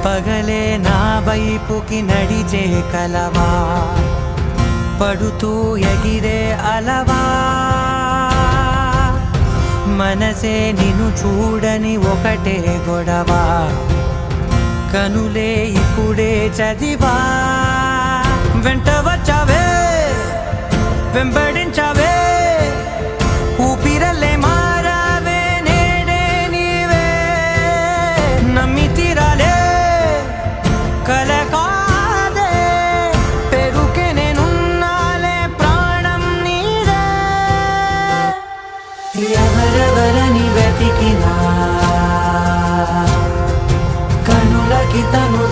పగలే నా వైపుకి నడిచే కలవా, పడుతూ ఎగిరే అలవా, మనసే నిన్ను చూడని ఒకటే గొడవ, కనులే ఇప్పుడే చదివా. వెంట వచ్చావే, వెంబడించావే, ఊపిరల్లే మారావే, నేడే నీవే. నమ్మి తీరాలే కల కాదే, పెరుకే నేనున్నాలే, ప్రాణం నీదే. ఎవరెవరని వెతికినా కనులకి తను